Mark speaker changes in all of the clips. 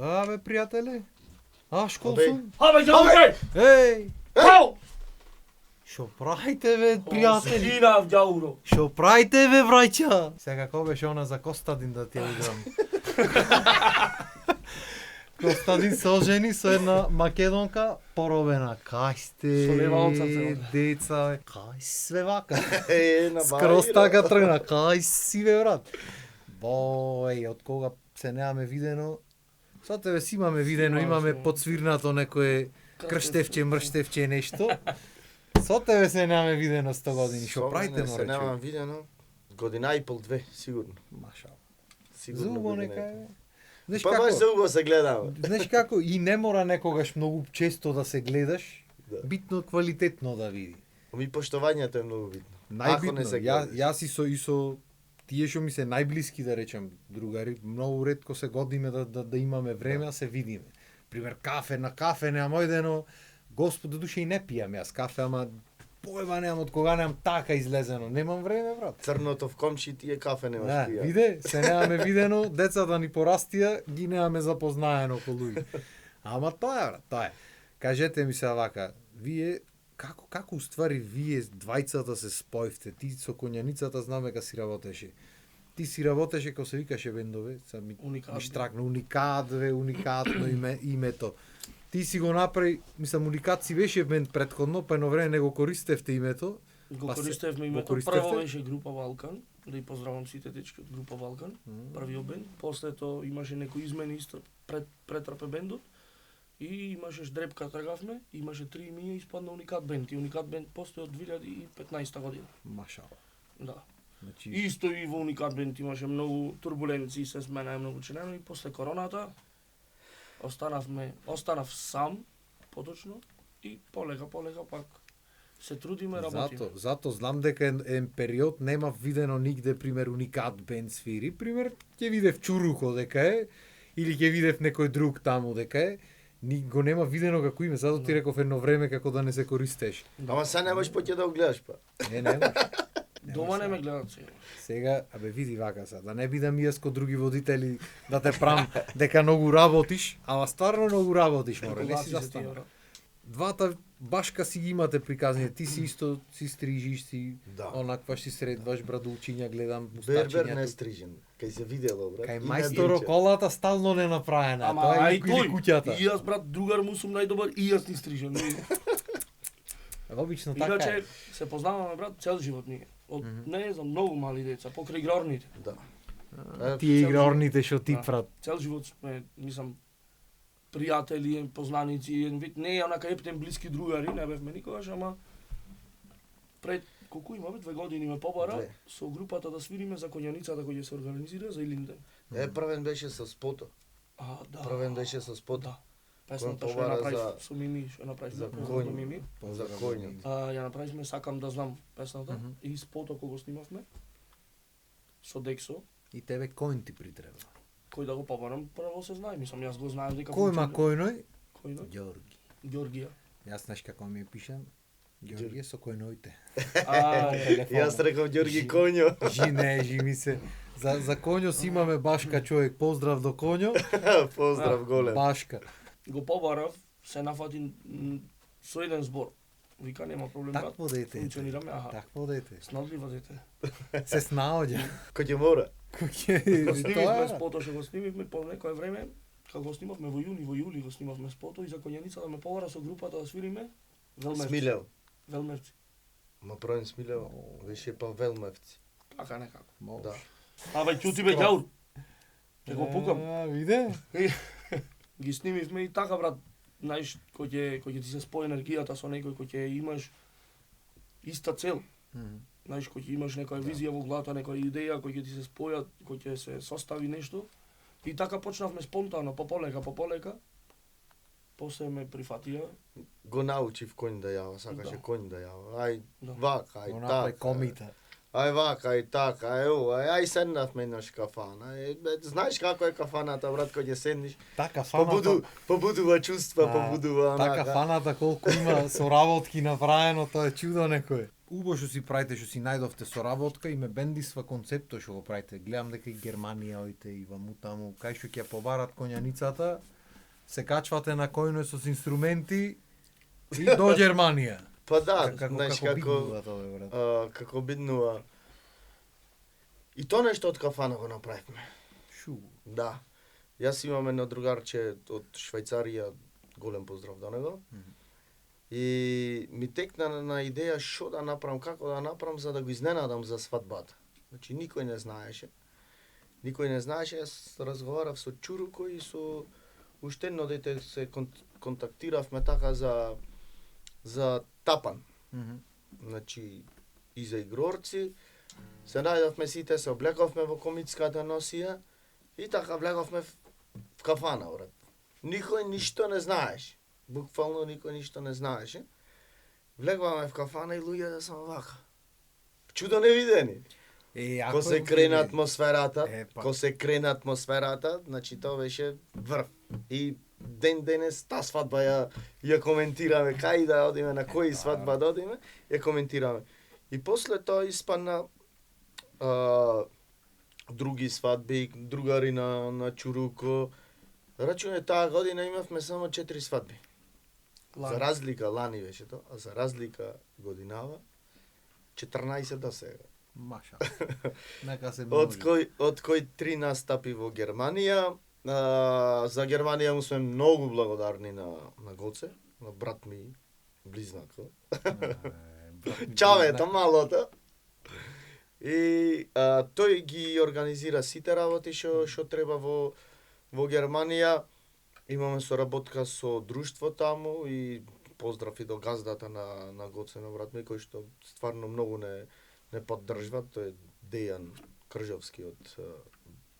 Speaker 1: Абе, пријателе. Школ сум?
Speaker 2: Абе, ѓауре!
Speaker 1: Еј!
Speaker 2: Ау!
Speaker 1: Шо правите, бе, пријатели?
Speaker 2: Скинав, ѓауро.
Speaker 1: Шо правите, бе, браќа? Сега како беше она за Костадин да ти ја играм? Костадин се ожени со една македонка поробена. Кај сте,
Speaker 2: Со лева оца се
Speaker 1: деца, бе? Кај све вака?
Speaker 3: На
Speaker 1: Скроз така тргна. Кај си, бе, брат? Бој, од кога се немаме видено? Со тебе си имаме видено, имаме подсвирнато некое крштевче, мрштевче, нешто. Со тебе се немаме видено 100 години. Шо правите,
Speaker 3: се
Speaker 1: море,
Speaker 3: немам
Speaker 1: човек?
Speaker 3: видено. Година и пол, две, сигурно.
Speaker 1: Машал.
Speaker 3: Сигурно
Speaker 1: Зубо
Speaker 3: година и
Speaker 1: нека
Speaker 3: пол.
Speaker 1: е. Знаеш
Speaker 3: Па баш
Speaker 1: како?
Speaker 3: за уго се гледаме.
Speaker 1: Знаеш како? И не мора некогаш многу често да се гледаш.
Speaker 3: Да.
Speaker 1: Битно квалитетно да види.
Speaker 3: Ми поштованието е многу битно.
Speaker 1: Најбитно.
Speaker 3: не се
Speaker 1: Јас и со тие што ми се најблиски, да речем, другари, многу ретко се годиме да имаме време, а се видиме. Пример, кафе на кафе немам ојдено, господи душе и не пијам јас кафе, ама поеба немам од кога немам така излезено. Немам време, брат.
Speaker 3: Црното в комши тие кафе немаш
Speaker 1: Да,
Speaker 3: пија.
Speaker 1: виде, се немаме видено, децата ни порастија, ги немаме запознаено околу луѓе. Ама тоа е, брат, тоа е. Кажете ми се вака, вие како уствари вие двајцата се спојвте? Ти со конјаницата знаме ка си работеше. Ти си работеше како се викаше бендове, ми штракна Уникат, уникатно името. Ти си го направи, мислам Уникат си беше бенд претходно, па едно време не го користевте името.
Speaker 2: Го користевме името, прво беше група Балкан, да и поздравам сите дечки од група Балкан, првиот бенд. После тоа имаше некои измени исто претрпе бендот. И имаше Дрепка тргавме, имаше 3 имиња и испадна Уникат бенд. И Уникат бенд постои од 2015 година.
Speaker 1: Машал.
Speaker 2: Да.
Speaker 1: Значи...
Speaker 2: Исто и во Уникат бенд имаше многу турбуленции, се смена многу чинено и после короната останав сам, поточно, и полека пак се трудиме, работиме.
Speaker 1: Зато знам дека е период нема видено нигде пример Уникат бенд свири, пример ќе видев Чурухо дека е или ќе видев некој друг таму дека е. Го нема видено како име, затоа ти реков едно време како да не се користеш.
Speaker 3: Ама сега немаш поќе да го гледаш па.
Speaker 1: Немаш.
Speaker 2: Дома не ме гледат сега.
Speaker 1: Сега, види вака са, да не бидам јас ко други водители да те прам дека многу работиш, ама стварно многу работиш, море, не си застана. Двата башка си ги имате приказни, ти си исто си стрижиш си, онаква си средваш брадулчиња, гледам мустачиња.
Speaker 3: Бербер не стрижен, кај се видело, брат.
Speaker 1: Кај мајстор колата стално не направена,
Speaker 2: ама
Speaker 1: тоа е
Speaker 2: тој
Speaker 1: куќата.
Speaker 2: И јас, брат, другар му сум најдобар и јас ни стрижен.
Speaker 1: Обично така.
Speaker 2: Иначе се познаваме, брат, цел живот ние. Од не знам многу мали деца, покрај играрните.
Speaker 3: Да.
Speaker 1: Тие играрните што ти прат.
Speaker 2: Цел живот сме, мислам, пријатели, познаници, не е онака ептен блиски другари, не бевме никогаш, ама пред колку има, 2 години ме побара со групата да свириме за конјаницата која се организира за Илинден.
Speaker 3: Првен беше со Спото.
Speaker 2: Да.
Speaker 3: Првен беше со Спото.
Speaker 2: Да. Песната што ја направи со Мими, што ја направи за Мими.
Speaker 3: За коњот.
Speaker 2: Ја направивме Сакам да знам песната и Спото кога снимавме со Дексо.
Speaker 1: И тебе кој ти притреба?
Speaker 2: Кој да го побарам, прво се знае, мислам, јас го знаев дека...
Speaker 1: Кој ма којној?
Speaker 2: Којној? Ѓоргија.
Speaker 1: Јас знаеш како ми пишам? Ѓоргија со којноите.
Speaker 3: Јас реков Ѓорги Коњо.
Speaker 1: Жи ми се. За Коњо си имаме башка човек, поздрав до Коњо.
Speaker 3: Поздрав голем.
Speaker 1: Башка.
Speaker 2: Го побарав, се нафати со еден збор. Вика, нема проблем, брат.
Speaker 1: Такво дете.
Speaker 2: Функционираме,
Speaker 1: Такво дете.
Speaker 2: Снадливо дете.
Speaker 1: Се снаоѓа.
Speaker 3: Кој ќе мора?
Speaker 2: Снимивме Спото, што го снимивме по некое време, како го снимавме во јули го снимавме Спото и за конјаница да ме побара со групата да свириме Велмевци.
Speaker 3: Смилево.
Speaker 2: Велмевци.
Speaker 3: Ма правим Смилево, беше па Велмевци.
Speaker 2: Така некако.
Speaker 3: Да.
Speaker 2: Абе, чути бе, ѓаур. Ќе го пукам.
Speaker 1: Виде?
Speaker 2: Ги снимивме и така, брат. Знаеш, кој ќе ти се спои енергијата со некој, кој ќе имаш иста цел. Знаеш, кој ќе имаш некоја визија во главата, некоја идеја, кој ќе ти се спојат, кој ќе се состави нешто. И така почнавме спонтано, пополека. После ме прифатија.
Speaker 3: Го научив конј да јава, сакаше конј да јава. Ај, вака, ај така.
Speaker 1: Направи комита.
Speaker 3: Ај вака, ај така, ај седнавме на кафана. Знаеш како е кафаната, брат, кога ќе седниш?
Speaker 1: Така фаната.
Speaker 3: Побудува чувства, побудува онака.
Speaker 1: Така фаната колку има со работки направено, тоа е чудо некое. убаво што си правите, што си најдовте соработка и ме бендисва концептот што го правите. Гледам дека и Германија оите и ваму таму, кај што ќе побарат коњаницата, се качвате на којно со инструменти и до Германија.
Speaker 3: Па да,
Speaker 1: Како биднува тоа, брат?
Speaker 3: како биднува. И то нешто од кафана го направивме.
Speaker 1: Шу.
Speaker 3: Да. Јас имам едно другарче од Швајцарија, голем поздрав до него. И ми текна на идеја што да направам, како да направам за да го изненадам за свадбата. Значи никој не знаеше. Јас разговарав со Чуруко и со уште едно дете се контактиравме така за тапан. Значи и за игрорци. Се најдовме сите, се облековме во комитската носија и така влеговме в кафана, брат. Никој ништо не знаеше. Буквално никој ништо не знаеше. Влегуваме в кафана и луѓето само вака. Чудо невидени. Ко се крена атмосферата, значи тоа беше врв. И ден денес та свадба ја коментираме, кај да одиме, на кој свадба да одиме, ја коментираме. И после тоа испадна други свадби, другари на Чуруко. Рачуне таа година имавме само 4 свадби. За разлика, лани беше тоа, а за разлика годинава 14 до сега.
Speaker 1: Маша. Нека се
Speaker 3: од кој 3 настапи во Германија. За Германија му сме многу благодарни на Гоце, на брат ми, близнако. Чавето, малото. И тој ги организира сите работи што треба во Германија. Имаме соработка со друштво таму и поздрав и до газдата на Гоце, на брат ми, кој што стварно многу не поддржва. Тој е Дејан Кржовски од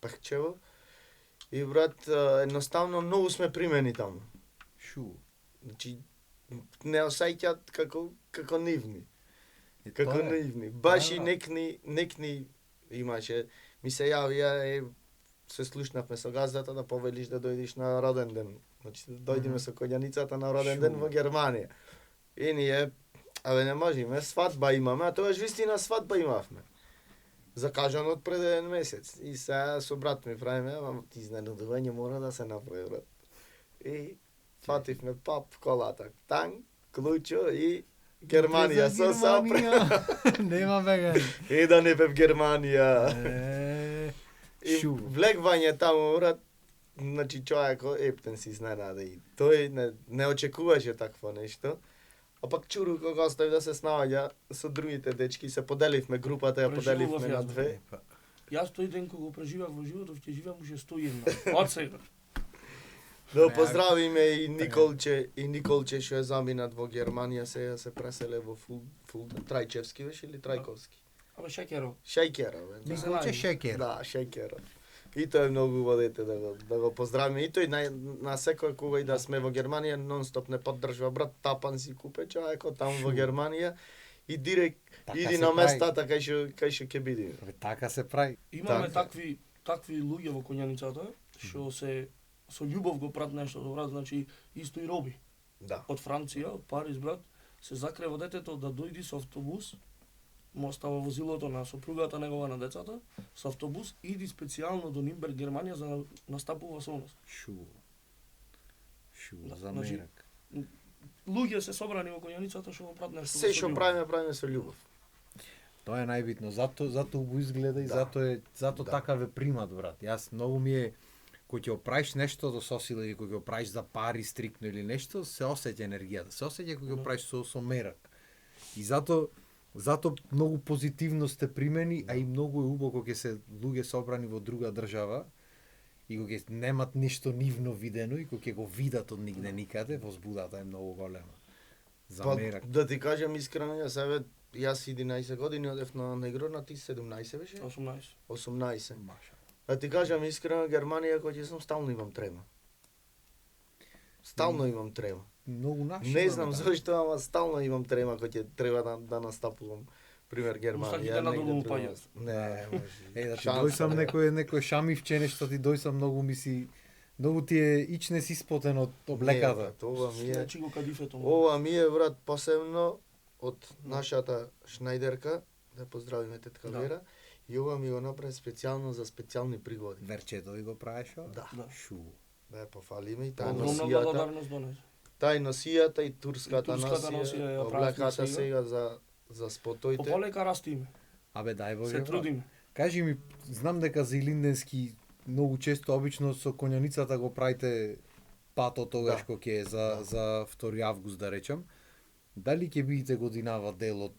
Speaker 3: Пехчево. И брат, едноставно многу сме примени таму.
Speaker 1: Шу.
Speaker 3: Значи не осајќаат како нивни. Како наивни. Баш и некни имаше. Ми се јавија, се слушнавме со газдата да повелиш да дојдеш на роден ден. Значи да дојдеме со коњаницата на роден ден во Германија. И ние, не можеме, свадба имаме, а тогаш вистина свадба имавме. Закажано од пред еден месец. И сега со брат ми правиме, изненадување мора да се направи, брат. И фативме пап колата, танк, клучо и Германија со сапра.
Speaker 1: Нема бегање.
Speaker 3: И да не бе в Германија. И влегвање таму, брат, значи човекот ептен си изненада и тој не очекуваше такво нешто. А пак Чуруко го остави да се снаоѓа со другите дечки, се поделивме групата, ја поделивме на две.
Speaker 2: Јас тој ден кога го преживеав во животот, ќе живеам уште 101. Од сега.
Speaker 3: Да поздравиме и Николче што е заминат во Германија, сега се преселе во Трајчевски беше или Трајковски?
Speaker 2: Абе Шекеро.
Speaker 3: Шекеро,
Speaker 1: Николче Шекер.
Speaker 3: Да, Шекеро. И тој е многу убаво дете да го поздравиме. И тој на секој кога и да сме во Германија нон-стоп не поддржува, брат, тапан си купе човекот таму во Германија и директ иди на местата кај што ќе биде.
Speaker 1: Така се прави.
Speaker 2: Имаме такви луѓе во коњаницата што се со љубов го прат нешто добро, значи исто и Роби.
Speaker 3: Да.
Speaker 2: Од Франција, од Париз, брат, се закрева детето да дојди со автобус, му остава возилото на сопругата негова на децата, со автобус иди специјално до Нимберг, Германија за да настапува со нас.
Speaker 1: Шу,
Speaker 2: Да,
Speaker 1: за
Speaker 2: значи,
Speaker 1: мерак.
Speaker 2: Луѓе се собрани во коњаницата што го прат нешто.
Speaker 3: Се што правиме со љубов.
Speaker 1: Тоа е најбитно, зато убаво изгледа и зато така ве примат, брат. Јас многу ми е кој ќе оправиш нешто до сосила или кој ќе оправиш за пари стрикно или нешто, се осеќа енергијата. Се осеќа кога ќе оправиш со мерак. И зато многу позитивно сте примени, а и многу е убаво кога ќе се луѓе собрани во друга држава и кога ќе немат ништо нивно видено и кога ќе го видат од нигде никаде, возбудата е многу голема. За мерак.
Speaker 3: Да ти кажам искрено, јас 11 години одев на игрорна, ти 17 беше? 18.
Speaker 1: Маша.
Speaker 3: Да ти кажам искрено, Германија кога ќе сум стално имам трема. Стално имам трема.
Speaker 1: Многу наши.
Speaker 3: Не знам зашто, ама стално имам трема кога ќе треба да настапувам. Пример Германија. Не, може.
Speaker 1: Да ти дојсам некој шамивче нешто ти дојсам многу ти е ичне си спотен од облеката.
Speaker 3: Ова ми е.
Speaker 2: Значи го кадифето.
Speaker 3: Ова ми е, брат, посебно од нашата Шнајдерка, да поздравиме тетка
Speaker 2: Да.
Speaker 3: Вера, и ова ми го направи специјално за специјални пригоди.
Speaker 1: Верчето ви го правиш ова?
Speaker 3: Да.
Speaker 2: Да.
Speaker 1: Шу.
Speaker 3: Да ја пофалиме и таа
Speaker 2: Огромна
Speaker 3: носијата,
Speaker 2: благодарност до неа.
Speaker 3: таа и носијата и турската
Speaker 2: И турската носија
Speaker 3: носија,
Speaker 2: ја
Speaker 3: облеката
Speaker 2: правевме
Speaker 3: сега за спотоите.
Speaker 2: Пополека растиме.
Speaker 1: Абе дај Боже.
Speaker 2: Се
Speaker 1: брат.
Speaker 2: трудиме.
Speaker 1: Кажи ми, знам дека за Илинденски многу често обично со конјаницата го правите пато тогаш
Speaker 3: Да.
Speaker 1: кога ќе е за
Speaker 3: Да.
Speaker 1: за 2 август да речам. Дали ќе бидете годинава дел од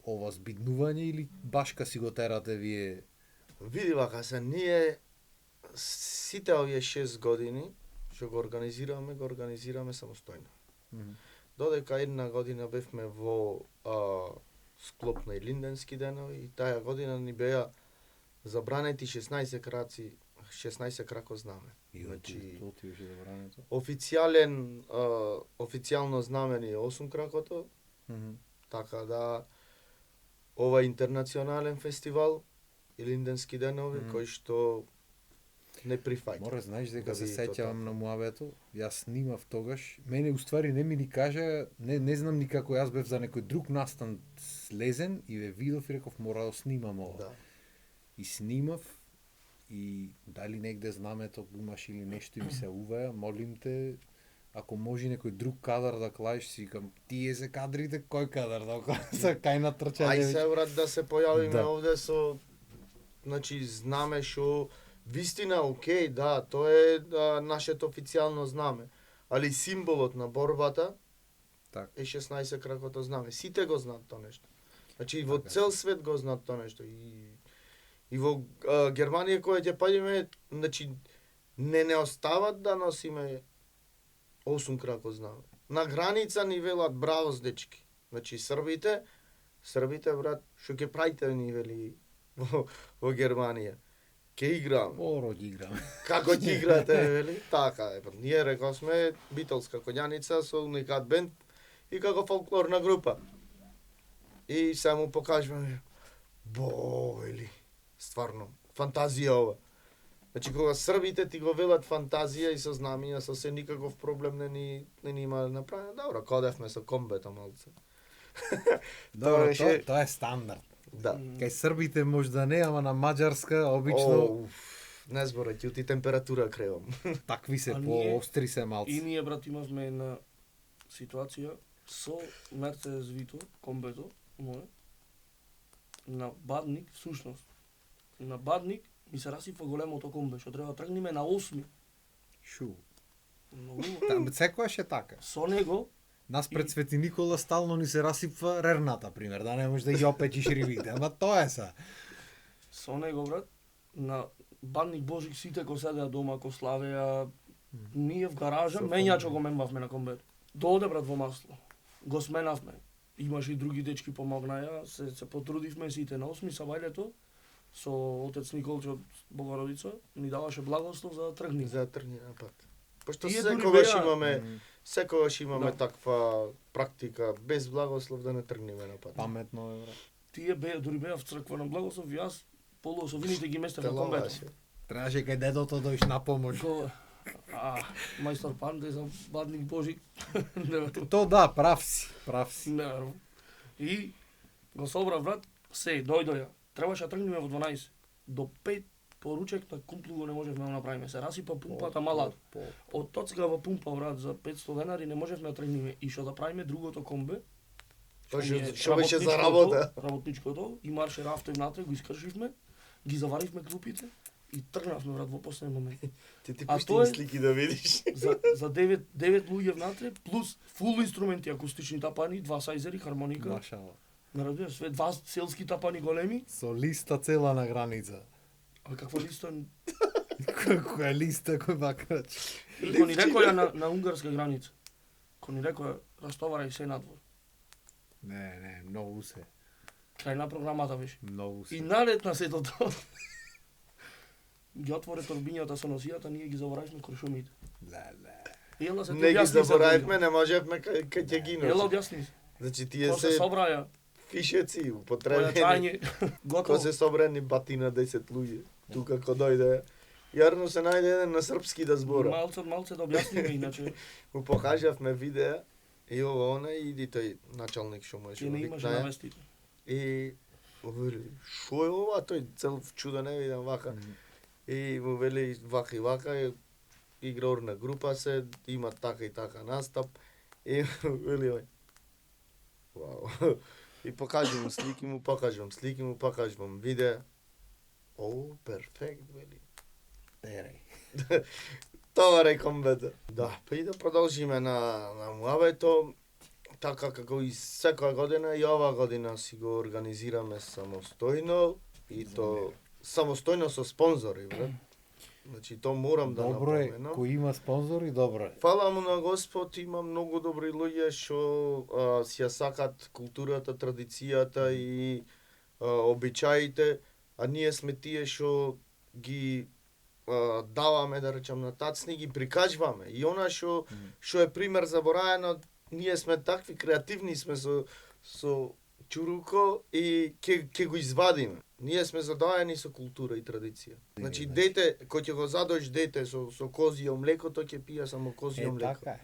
Speaker 1: ова збиднување или башка си го терате вие?
Speaker 3: Види вака се, ние сите овие 6 години што го организираме самостојно. Додека една година бевме во склоп на Илинденски денови и таа година ни беа забранети 16 краци, 16 крако знаме. Значи,
Speaker 1: тоа ти беше забрането.
Speaker 3: официјално знаме ни е 8 кракото, така да ова е интернационален фестивал Илинденски денови кој што не прифаќа.
Speaker 1: Море знаеш дека
Speaker 3: Да
Speaker 1: се
Speaker 3: види тоа
Speaker 1: сеќавам
Speaker 3: така.
Speaker 1: на муабето, јас снимав тогаш. Мене уствари не ми ни кажа, не знам ни како јас бев за некој друг настан слезен и ве видов и реков мора да снимам ова.
Speaker 3: Да.
Speaker 1: И снимав и дали негде знамето имаш или нешто и ми се увеа, молим те, ако може некој друг кадар да клаеш, си викам, тие се кадрите, кој кадар да се кај на трчање.
Speaker 3: Ај се брат да се појавиме
Speaker 1: Да.
Speaker 3: овде со значи знаме што вистина окей, да, тоа е нашето официјално знаме, али символот на борбата
Speaker 1: Так.
Speaker 3: е 16 кракото знаме. Сите го знаат тоа нешто. Значи во
Speaker 1: Така.
Speaker 3: цел свет го знаат тоа нешто и во Германија кога ќе паѓаме, значи не остават да носиме 8 крако знаме. На граница ни велат браво дечки. Значи Србите брат, што ќе правите ни вели во Германија. Ке играм.
Speaker 1: Оро ги играм.
Speaker 3: Како ќе играте, вели? Така е. Ние рековме битолска конјаница со уникат бенд и како фолклорна група. И само покажуваме вели, стварно, фантазија ова. Значи кога србите ти го велат фантазија и со знамиња, со се никаков проблем не ни има направено. Добро, кодевме со комбето малце.
Speaker 1: Добро,
Speaker 3: беше-
Speaker 1: тоа е стандард.
Speaker 3: Да.
Speaker 1: Кај србите можда не, ама на маđarска обично
Speaker 3: Не зборајќи, ти температура кревам.
Speaker 1: такви се
Speaker 2: А ние-
Speaker 1: поостри се малци.
Speaker 2: И ние, брат, имавме една ситуација со Мерцедес Вито, комбето, моје, на Бадник, всушност, на Бадник ми се расипа големото комбе, што треба да тргнеме на 8.
Speaker 1: Шу.
Speaker 2: Многу.
Speaker 1: Секојаш е така.
Speaker 2: Со него,
Speaker 1: Нас пред Свети Никола стално ни се расипва рерната, пример, да не можеш да ги опечиш рибите, ама тоа е са.
Speaker 2: со него, брат, на Бадник Божик сите ко седеа дома, ко славеа, ние в гаража,
Speaker 3: Со
Speaker 2: мењачо го менвавме на комбето. Доде, брат, во масло. Го сменавме. Имаше и други дечки помогнаја, се потрудивме сите на 8 сабајлето, со отец Николче од Богородица, ни даваше благослов за да тргнеме.
Speaker 3: За да тргни на пат. Пошто
Speaker 2: Тие дури
Speaker 3: секогаш
Speaker 2: беа-
Speaker 3: имаме, секогаш имаме
Speaker 2: Да.
Speaker 3: таква практика, без благослов да не тргнеме на пат.
Speaker 1: Паметно е, брат.
Speaker 2: Тие дури беа в црква на благослов и јас полуосовините ги местев на
Speaker 3: Те
Speaker 2: комбето.
Speaker 3: лаваше.
Speaker 1: Требаше кај дедото доиш на помош.
Speaker 2: Го, мајстор Панде за Бадник Божик. Не,
Speaker 1: То да, прав си.
Speaker 2: не, верувам. И го собрав, брат, дојдо ја. Требаше да тргнеме во 12. До 5 поручек на кумплу го не можевме да направиме. Се расипа пумпата малата. Од тоцкава пумпа, брат, за 500 денари не можевме да тргнеме. И што да правиме другото комбе,
Speaker 3: Тоа
Speaker 2: ми е
Speaker 3: што беше за
Speaker 2: работничкото,
Speaker 3: работа.
Speaker 2: Работничкото, и марше рафто и внатре, го искршивме, ги заваривме клупите и тргнавме, брат, во последен момент.
Speaker 3: Ти
Speaker 2: А
Speaker 3: пушти
Speaker 2: тоа е-
Speaker 3: слики да видиш.
Speaker 2: За 9 луѓе внатре, плюс фул инструменти, акустични тапани, 2 сајзери, хармоника,
Speaker 1: Машала.
Speaker 2: не разбираш, све 2 селски тапани големи,
Speaker 1: Со листа цела на граница.
Speaker 2: а каква листа,
Speaker 1: Која листа кој бакрач.
Speaker 2: и ко ни рекоја на унгарска граница, ко ни рекоја, растоварај се надвор.
Speaker 1: Не, многу се.
Speaker 2: Крај на програмата беше.
Speaker 1: Многу се.
Speaker 2: И налетна сето тоа. Ги отворе торбињата со носијата, ние ги заборавивме куршумите.
Speaker 1: Леле.
Speaker 2: Ела се ти
Speaker 3: Не ги
Speaker 2: објасни се,
Speaker 3: заборавивме, не можевме кај ќе ги
Speaker 2: Ела
Speaker 3: носи.
Speaker 2: објасни се.
Speaker 3: Значи тие
Speaker 2: Ко се
Speaker 3: се
Speaker 2: собраја,
Speaker 3: фишеци употребени.
Speaker 2: појачање,
Speaker 3: Ко
Speaker 2: готово.
Speaker 3: се собрани батина 10 луѓе. Тука ко дојде. Јарно се најде еден на српски да збора.
Speaker 2: Малце да објасниме, иначе.
Speaker 3: Му покажавме видеа И ова она иди тој началник што му е
Speaker 2: Ти не имаш
Speaker 3: викнаја.
Speaker 2: наместител.
Speaker 3: И вели, шо е ова? Тој цел чудо не видам вака. И му вели вака, игрор на група се, има така и така настап. И вели ој. Вау. И покажувам слики му покажувам видео. О, перфект, вели. Тоа реком бете. Да, па и да продолжиме на муабето. Така како и секоја година, и ова година си го организираме самостојно и то самостојно со спонзори, брат. Значи, то морам да
Speaker 1: Добро е,
Speaker 3: напоменам.
Speaker 1: кој има спонзори, добро е.
Speaker 3: Фала му на Господ, има многу добри луѓе што си ја сакат културата, традицијата и обичаите, а ние сме тие што ги даваме, да речам, на тацни, ги прикажваме. И она што е пример забораено, ние сме такви креативни сме со чуруко и ќе го извадиме. Ние сме задоени со култура и традиција. Значи дете, кој ќе го задоиш дете со козје млеко, тој ќе пие само козје млеко.
Speaker 1: Така е.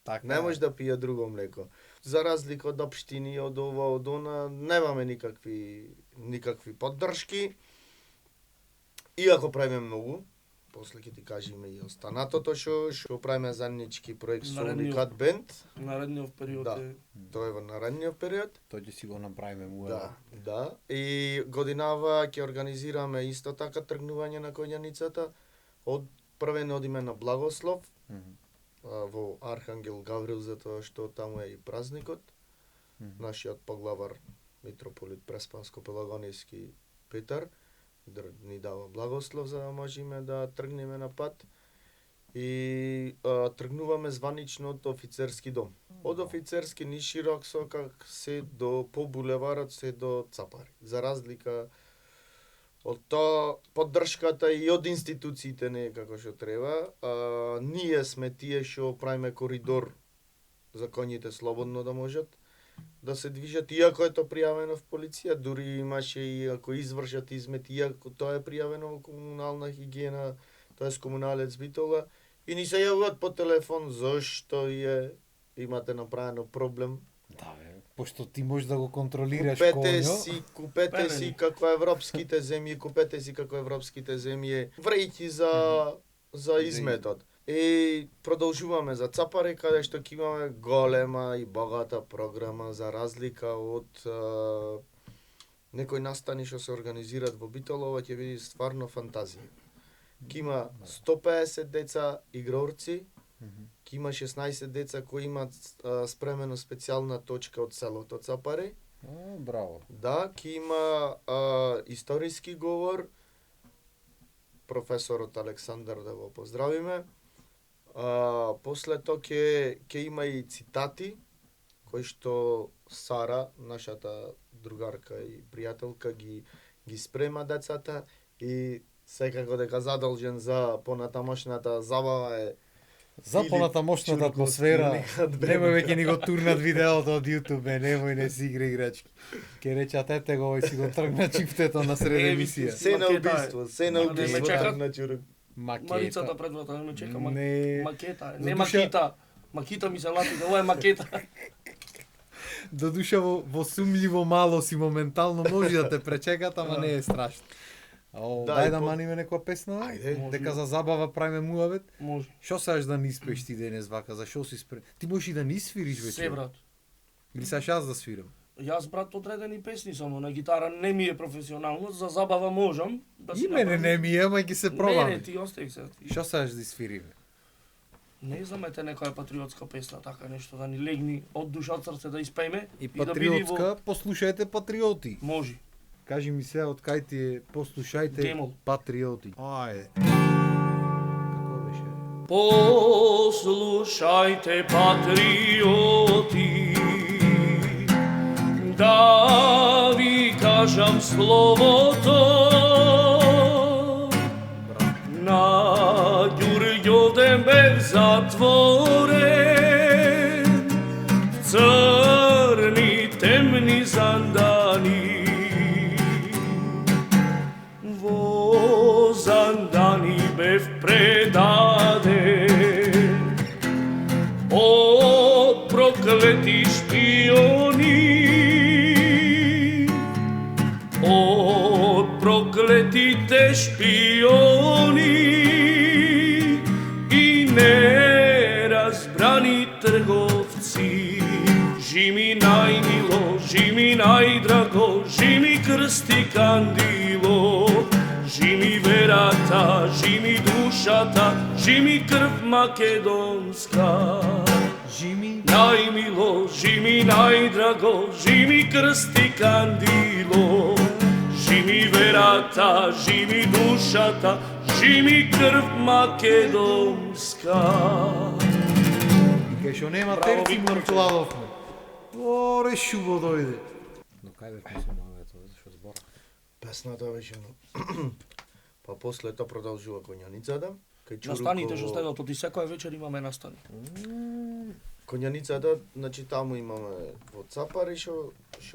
Speaker 1: Така
Speaker 3: Не може да пие друго млеко. За разлика од општини, од ова, од она, немаме никакви поддршки. Иако правиме многу, после ќе ти кажеме и останатото што правиме заеднички проект со Уникат Бенд.
Speaker 2: Наредниот период
Speaker 3: Да.
Speaker 2: е...
Speaker 3: Тоа е во наредниот период.
Speaker 1: Тој ќе си го направиме му.
Speaker 3: Да. И годинава ќе организираме исто така тргнување на коњаницата. Од првен одиме на Благослов во Архангел Гаврил, затоа што таму е и празникот. Нашиот поглавар митрополит Преспанско-Пелагонијски Петар ни дава благослов за да можеме да тргнеме на пат. И тргнуваме званично од офицерски дом. Од офицерски ни широк сокак се до по булеварот се до Цапари. За разлика од тоа поддршката и од институциите не е како што треба. Ние сме тие што правиме коридор за коњите слободно да можат да се движат, иако е тоа пријавено в полиција, дури имаше и ако извршат измет, иако тоа е пријавено во комунална хигиена, тоа е комуналец Битола, и ни се јавуваат по телефон зошто имате направено проблем.
Speaker 1: Да, бе, пошто ти можеш да го контролираш
Speaker 3: Купете си како европските земји, врејќи за изметот. И продолжуваме за Цапари, каде што ќе имаме голема и богата програма за разлика од некои настани што се организираат во Битолово, ќе биде стварно фантазија. Ќе има 150 деца игрорци, ќе има 16 деца кои имаат спремено специјална точка од селото Цапари.
Speaker 1: Браво.
Speaker 3: Да, ќе има историски говор, професорот Александар да го поздравиме. После тоа ќе има и цитати, кои што Сара, нашата другарка и пријателка, ги спрема децата и секако дека задолжен за понатамошната забава е
Speaker 1: За понатамошната атмосфера, немој веќе ни го турнат видеото од YouTube, немој не си игра играчки. Ке речат ете го, си го тргна чифтето на сред емисија.
Speaker 3: Се на убиство,
Speaker 2: тргна
Speaker 3: чурок.
Speaker 2: Марицата пред врата ме чека,
Speaker 1: Не.
Speaker 2: макета, не макита. Макита ми се лати, ова е макета.
Speaker 1: Додуша во сумљиво мало си моментално може да те пречекат, ама не е страшно. Дај да маниме некоја песна,
Speaker 3: Ајде.
Speaker 1: дека за забава правиме муабет.
Speaker 2: Може.
Speaker 1: Шо сакаш да ни испееш ти денес вака, за шо си спре? Ти можеш и да ни свириш веќе.
Speaker 2: Се, брат.
Speaker 1: Или сакаш јас да свирам?
Speaker 2: Јас, брат, одредени песни само на гитара не ми е професионално, за забава можам да си
Speaker 1: И мене не ми е, ама ќе се пробаме.
Speaker 2: Не, ти остави се.
Speaker 1: Шо сакаш да свириме?
Speaker 2: Не знамете некоја патриотска песна, така нешто да ни легни од душа од срце да испееме
Speaker 1: И
Speaker 2: да биде
Speaker 1: патриотска, послушајте патриоти.
Speaker 2: Може.
Speaker 1: Кажи ми се од кај ти е, послушајте
Speaker 2: Демол.
Speaker 1: патриоти. Ајде. Како беше?
Speaker 2: Послушајте патриоти, да ви кажам словото на Ѓурѓовден бев затворен, црни темни зандани, во зандани бев предаден од проклети шпиони, од проклетите шпиони и неразбрани трговци. Жими најмило, жими најдраго, жими крсти кандило, жими верата, жими душата, жими крв македонска.
Speaker 1: Жими
Speaker 2: Најмило, жими најдраго, жими крсти кандило, жими верата, жими душата, жими крв македонска.
Speaker 1: и кај што нема
Speaker 2: Браво,
Speaker 1: терци
Speaker 2: Виктор.
Speaker 1: му кладовме. Оре шубо дојде. Но кај бевме се мавето, што збора?
Speaker 3: Песната беше па после тоа продолжува конјаницата. Кај
Speaker 2: Настаните што
Speaker 3: Чуруково-
Speaker 2: следат, оти секоја вечер имаме настани.
Speaker 3: Конјаницата, значи таму имаме во Цапари што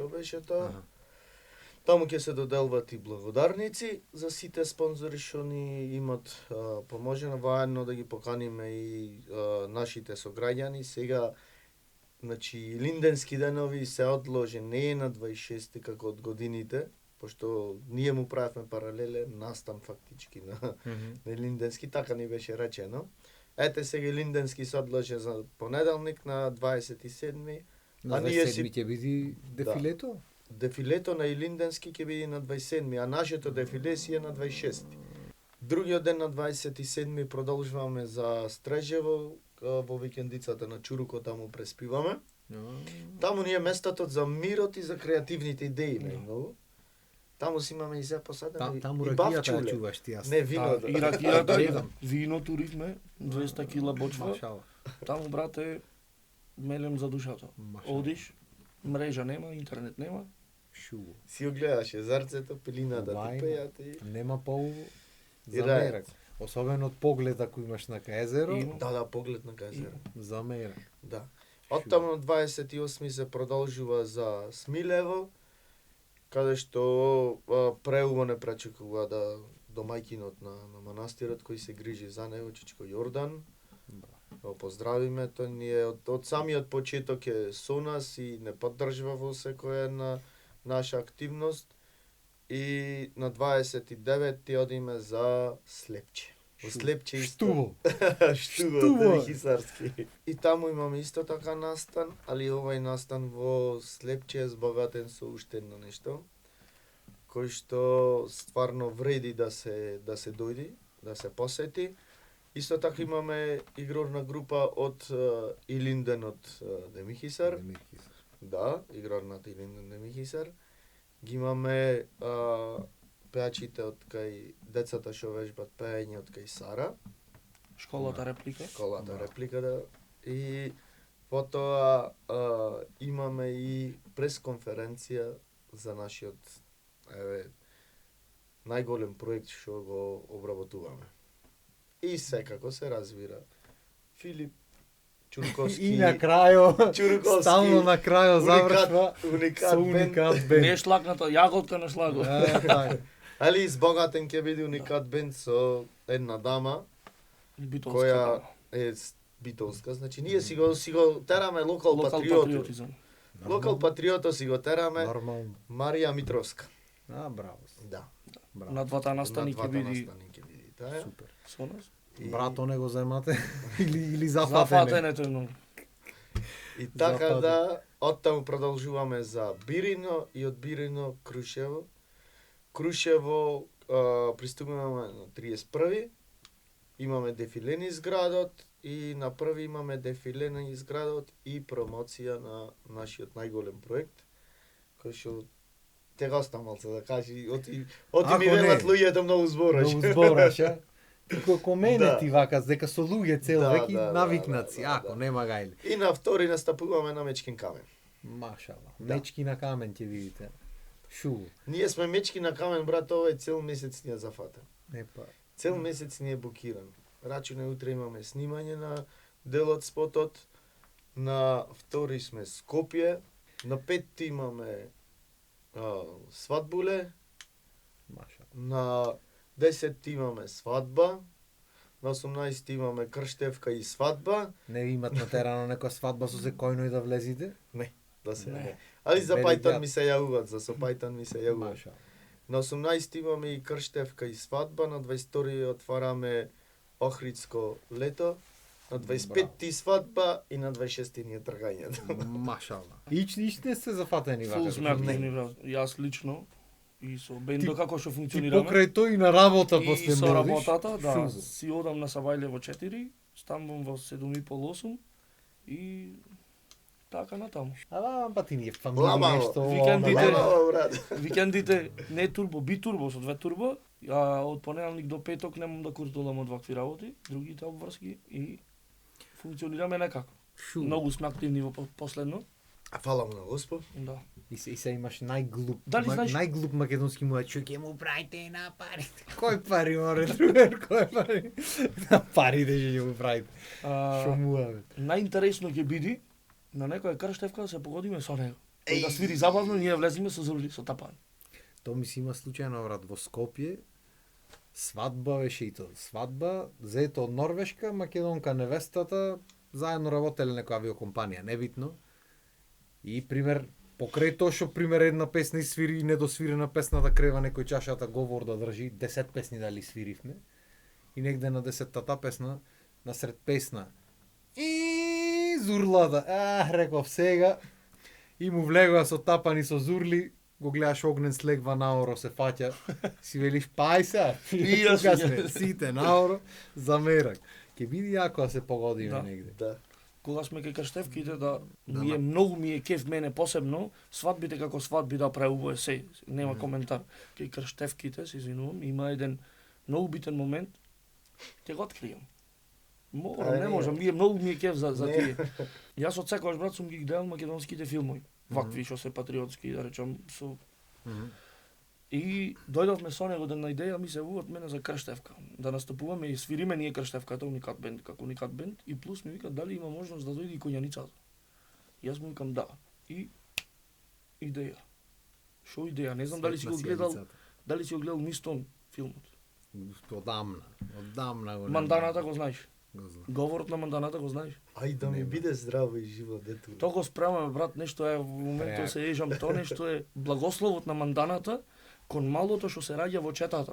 Speaker 3: беше тоа.
Speaker 1: Аха.
Speaker 3: Таму ќе се доделват и благодарници за сите спонзори што ни имат поможено, воедно да ги поканиме и нашите сограѓани. Сега, значи, Линденски денови се одложи, не е на 26 како од годините, пошто ние му правевме паралелен настан фактички на Линденски, така ни беше речено. Ете сега Линденски се одложи за понеделник на 27.
Speaker 1: На
Speaker 3: А ние си-
Speaker 1: 27 ќе биде дефилето?
Speaker 3: Дефилето на Илинденски ќе биде на 27, а нашето дефиле си е на 26. Другиот ден на 27 продолжуваме за Стрежево, во викендицата на Чуруко, таму преспиваме. Таму ни е местото за мирот и за креативните идеи, најмногу. Таму си имаме и за посадено
Speaker 1: Таму
Speaker 3: и
Speaker 1: ракијата ја
Speaker 3: бавчуле.
Speaker 1: чуваш ти, јас.
Speaker 3: Не, виното.
Speaker 2: И ракијата,
Speaker 1: Гледам.
Speaker 2: вино туривме, 200 кила бочва.
Speaker 1: Машала.
Speaker 2: Таму, брате, мелем за душата.
Speaker 1: Машала.
Speaker 2: Одиш, мрежа нема, интернет нема.
Speaker 1: Шубо.
Speaker 3: Си го гледаш езерцето, пилината,
Speaker 1: Лајно.
Speaker 3: ти пејат и...
Speaker 1: Нема поубаво
Speaker 3: И
Speaker 1: за
Speaker 3: рајат.
Speaker 1: мерак. Особено од поглед ако имаш на езеро,
Speaker 2: Има.
Speaker 3: Да, поглед на газера.
Speaker 1: за мерак.
Speaker 3: Да. Оттаму на 28 се продолжува за Смилево, каде што преубаво не пречекува да домајкинот на манастирот кој се грижи за него, Чичко Јордан. Го поздравиме, тој ни е од самиот почеток е со нас и не поддржува во секоја една наша активност. И на 29 одиме за Слепче. Во Слепче исто.
Speaker 1: Штуво.
Speaker 3: Штуво,
Speaker 1: Штуво.
Speaker 3: Хисарски. И таму имаме исто така настан, али овај настан во Слепче е збогатен со уште едно нешто, кој што стварно вреди да се дојди, да се посети. Исто така имаме игрорна група од Илинден од Демихисар. Да, игрорната Илинден Демихисар. Ги имаме пеачите од кај децата што вежбат пеење од кај Сара.
Speaker 2: Школата реплика.
Speaker 3: Школата реплика, да. И потоа имаме и пресконференција за нашиот најголем проект што го обработуваме. И секако се развира Филип Чурковски.
Speaker 1: И на крајо,
Speaker 3: Чурковски.
Speaker 1: стално на крајо завршва
Speaker 3: Уникат
Speaker 1: со
Speaker 3: бенд.
Speaker 1: уникат
Speaker 2: Не е
Speaker 1: бенд.
Speaker 2: шлакната, јаготка на шлагот.
Speaker 1: Така.
Speaker 3: Али избогатен ќе биде уникат бенд со една дама која е битолска, значи ние си го тераме локал патриот.
Speaker 2: патриотизам.
Speaker 3: Локал патриото си го тераме
Speaker 1: Нормално.
Speaker 3: Марија Митровска.
Speaker 1: Браво.
Speaker 3: Да.
Speaker 1: Браво.
Speaker 2: На двата настани ќе биде
Speaker 3: ќе биде таа.
Speaker 1: Супер.
Speaker 2: со нас.
Speaker 3: И-
Speaker 1: Брато не го земате или зафатене.
Speaker 2: Зафатенето е многу.
Speaker 3: И така
Speaker 1: Запади.
Speaker 3: да, оттаму продолжуваме за Бирино и од Бирино Крушево. Крушево пристигуваме на 31. Имаме дефиле низ градот и на први имаме дефиле низ градот и промоција на нашиот најголем проект, кој што тега оставам се да кажи, оти
Speaker 1: Ако
Speaker 3: ми
Speaker 1: не,
Speaker 3: велат луѓето многу збораш.
Speaker 1: Многу збораш, а? Ко мене
Speaker 3: Да.
Speaker 1: ти вака, дека со луѓе цел
Speaker 3: Да,
Speaker 1: веќе
Speaker 3: да,
Speaker 1: навикнат
Speaker 3: да,
Speaker 1: си,
Speaker 3: да,
Speaker 1: ако
Speaker 3: да.
Speaker 1: нема гајле.
Speaker 3: И на втори настапуваме на Мечкин камен.
Speaker 1: Машала.
Speaker 3: Да.
Speaker 1: Мечки на камен ќе видите. Шубо.
Speaker 3: Ние сме Мечки на камен, брат, овој цел месец ни е зафатен.
Speaker 1: Не па.
Speaker 3: Цел месец ни е букиран. Рачуне утре имаме снимање на дел од спотот. На втори сме Скопје. На 5 имаме свадбуле.
Speaker 1: Машала.
Speaker 3: На 10 имаме свадба. на 18 имаме крштевка и свадба.
Speaker 1: Не имат натерано некоја свадба со секојно и да влезите?
Speaker 3: Да се
Speaker 2: Не.
Speaker 3: не. Али за
Speaker 1: Вели
Speaker 3: пајтон
Speaker 1: дјат.
Speaker 3: ми се јавуваат, за со пајтон ми се јавуваат.
Speaker 1: Маша.
Speaker 3: На 18 имаме и крштевка и свадба, на 22 отвараме Охридско лето, на 25 свадба и на 26 ни е тргањето.
Speaker 1: Машала. Ич не сте зафатени
Speaker 2: Фул
Speaker 1: вака.
Speaker 2: сме активни, брат. Јас лично и со бендо како што
Speaker 1: Ти
Speaker 2: функционираме.
Speaker 1: покрај тој и на работа
Speaker 2: И
Speaker 1: после
Speaker 2: со
Speaker 1: мориш.
Speaker 2: работата, да,
Speaker 1: Шузо.
Speaker 2: си одам на Сабајле во 4, станувам во 7:30-8 и така натаму.
Speaker 1: Па ти ни е фамилија
Speaker 3: Лабаво.
Speaker 1: нешто.
Speaker 2: Викендите.
Speaker 3: Лабаво, брат.
Speaker 2: Викендите не турбо, би турбо со 2 турбо, а од понеделник до петок немам да куртулам од вакви работи, другите обврски и функционираме некако.
Speaker 1: Шу.
Speaker 2: Многу сме активни во последно.
Speaker 3: А фала му на Господ.
Speaker 2: Да.
Speaker 1: И се имаш најглуп,
Speaker 2: Дали знаеш-
Speaker 1: најглуп македонски муа човек, ќе му правите на парите. Кој пари море другар, кој пари? На парите ќе му правите. Шо
Speaker 2: А,
Speaker 1: муа бе.
Speaker 2: најинтересно ќе биде на некоја крштевка да се погодиме со него. Тој да
Speaker 3: Еј.
Speaker 2: свири забавно, ние влеземе со зурли, со тапани.
Speaker 1: То ми си има случајно брат во Скопје. Свадба беше и то. Свадба заето од Норвешка, македонка невестата, заедно работеле некоја авиокомпанија, небитно. И пример покрај тоа што пример една песна свири и недосвирена песна да крева некој чашата говор да држи, 10 песни дали свиривме. И негде на 10-тата песна, насред песна. И зурлата. Реков сега. И му влегоа со тапани со зурли, го гледаш огнен слегва наоро се фаќа. Си велиш пај се.
Speaker 2: И јас
Speaker 1: Тука
Speaker 2: ќе-
Speaker 1: сме сите наоро за мерак. Ќе биде јако да се погодиме
Speaker 2: Да.
Speaker 1: негде.
Speaker 3: Да.
Speaker 2: Кога сме кај крштевките, да,
Speaker 1: Да,
Speaker 2: многу ми е кеф мене посебно, свадбите како свадби да преубое се, нема коментар. Кај крштевките, се извинувам, има еден многу битен момент, ќе го откријам. Морам,
Speaker 3: Ајде,
Speaker 2: не
Speaker 3: не.
Speaker 2: можам, многу ми е кеф за
Speaker 3: Не.
Speaker 2: тие. Јас од секојаш брат сум ги гледал македонските филмови, вакви што се патриотски, да речам, со
Speaker 1: Мгм.
Speaker 2: И дојдовме со него една идеја, ми се од мене за крштевка. Да настапуваме и свириме ние крштевката, уникат бенд, како уникат бенд, и плюс ми вика дали има можност да дојде и конјаницата. И јас му викам да. И идеја. Шо идеја? Не знам дали си го
Speaker 1: Светна
Speaker 2: гледал,
Speaker 1: јадицата.
Speaker 2: дали си го гледал Мистон филмот.
Speaker 1: Одамна го.
Speaker 2: Манданата го знаеш.
Speaker 1: го знам.
Speaker 2: Говорот на манданата го знаеш.
Speaker 3: Ај да ми
Speaker 1: Нема.
Speaker 3: биде здраво и живо дето.
Speaker 2: Тоа го спремаме брат, нешто е во моментот
Speaker 1: Преак.
Speaker 2: се ежам, тоа нешто е благословот на манданата кон малото што се раѓа во четата.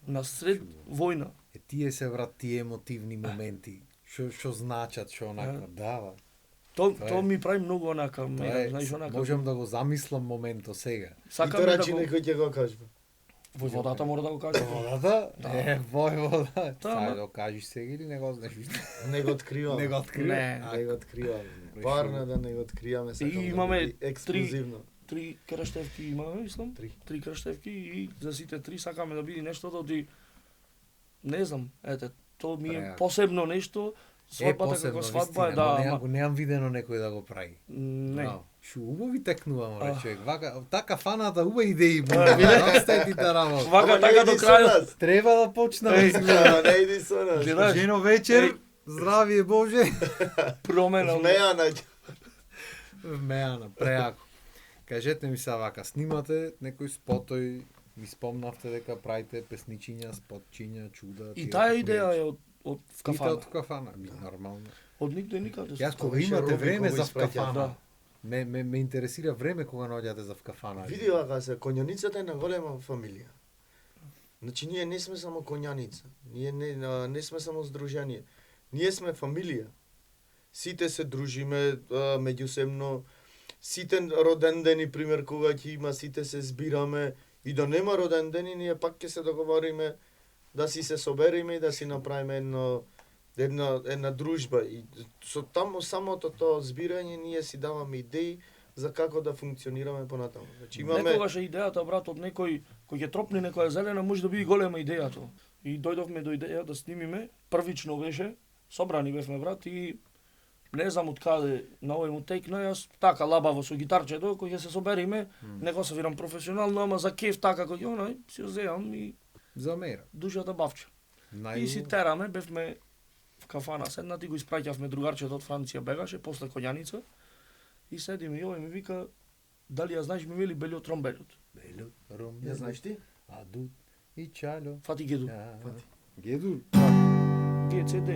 Speaker 2: На сред војна.
Speaker 1: Е тие се брат тие емотивни моменти. Што значат, што онака дава.
Speaker 2: Тоа
Speaker 1: Тоа е.
Speaker 2: тоа ми прави многу онака,
Speaker 1: Тоа
Speaker 2: мене, знаеш онака.
Speaker 1: можам да го замислам моментот сега.
Speaker 3: И
Speaker 2: Сакам
Speaker 3: тоа
Speaker 2: да
Speaker 3: рачи
Speaker 2: го
Speaker 3: некој ќе го кажува.
Speaker 2: во водата мора да го кажа.
Speaker 1: Водата?
Speaker 2: Да.
Speaker 1: Војвода.
Speaker 2: Тоа,
Speaker 1: Сај
Speaker 2: ма.
Speaker 1: да го кажеш сега или не го знаеш?
Speaker 3: Не го откривам.
Speaker 1: Не го открива?
Speaker 2: Не.
Speaker 3: Не го откриваме. Парно да не го откриваме, сакам да
Speaker 2: имаме
Speaker 3: биде ексклузивно.
Speaker 2: 3 крштевки имаме, мислам.
Speaker 3: Три.
Speaker 2: 3 крштевки и за сите 3 сакаме да биде нешто да ти не знам, ете, тоа ми е
Speaker 1: Преак.
Speaker 2: посебно нешто. Свадбата како свадба е да,
Speaker 1: Неам,
Speaker 2: ама
Speaker 1: неам видено некој да го прави.
Speaker 2: не.
Speaker 1: Браво. Шу убави текнува, море
Speaker 2: Ах.
Speaker 1: човек. Вака, така фаната уба идеи му.
Speaker 2: виде?
Speaker 1: Настајтите работа.
Speaker 2: Вака
Speaker 3: Ама
Speaker 2: така
Speaker 3: не
Speaker 2: до
Speaker 3: иди со
Speaker 2: крајот.
Speaker 3: нас.
Speaker 1: Треба да почнеме.
Speaker 3: Ама не иди со нас.
Speaker 2: Гледаш?
Speaker 1: Жено вечер,
Speaker 2: Еј.
Speaker 1: здравие Боже.
Speaker 2: Промена.
Speaker 3: Змеја најде.
Speaker 1: Мејана, преако. Кажете ми се вака, снимате некој спотој, ми спомнавте дека правите песничиња, спотчиња, чуда.
Speaker 2: И
Speaker 1: тие
Speaker 2: таа
Speaker 1: како
Speaker 2: идеја
Speaker 1: прилича.
Speaker 2: е од
Speaker 1: Ите
Speaker 2: кафана.
Speaker 1: од кафана, би нормално.
Speaker 2: Од никде никаде.
Speaker 1: Јас кога
Speaker 3: беше
Speaker 1: имате
Speaker 3: Роби
Speaker 1: време
Speaker 3: кога
Speaker 1: за
Speaker 3: испраќа,
Speaker 1: вкафана,
Speaker 2: да.
Speaker 1: ме интересира време кога наоѓате за вкафана.
Speaker 3: Види вака се, конјаницата е на голема фамилија. Значи ние не сме само конјаница, ние не сме само здружение. Ние сме фамилија. Сите се дружиме меѓусебно, сите роден дени, пример, кога ќе има, сите се збираме, и да нема роден дени, ние пак ќе се договориме да си се собериме и да си направиме една дружба. И со самото тоа збирање ние си даваме идеи за како да функционираме понатаму. Значи имаме
Speaker 2: Некогаш е идејата, брат, од некој кој ќе тропне некоја зелена, може да биде голема идејата. И дојдовме до идеја да снимиме, првично беше, собрани бевме, брат, и не знам од каде на овој му текна, јас така лабаво со гитарчето, кој ќе се собериме, не го свирам професионално, ама за кеф така кој онај, си ја земам и
Speaker 1: За мера.
Speaker 2: душата бавча. И си тераме, бевме в кафана седнати, го испраќавме другарчето од Франција, бегаше, после конјаница, и седиме и овој ми вика, дали ја знаеш, ми вели Белиот Ромбелиот.
Speaker 1: Бело, ром,
Speaker 3: Ја знаеш ти?
Speaker 1: Адут и чало.
Speaker 2: Фати Геду.
Speaker 1: Ја,
Speaker 3: Фати.
Speaker 1: Геду.
Speaker 2: GCD.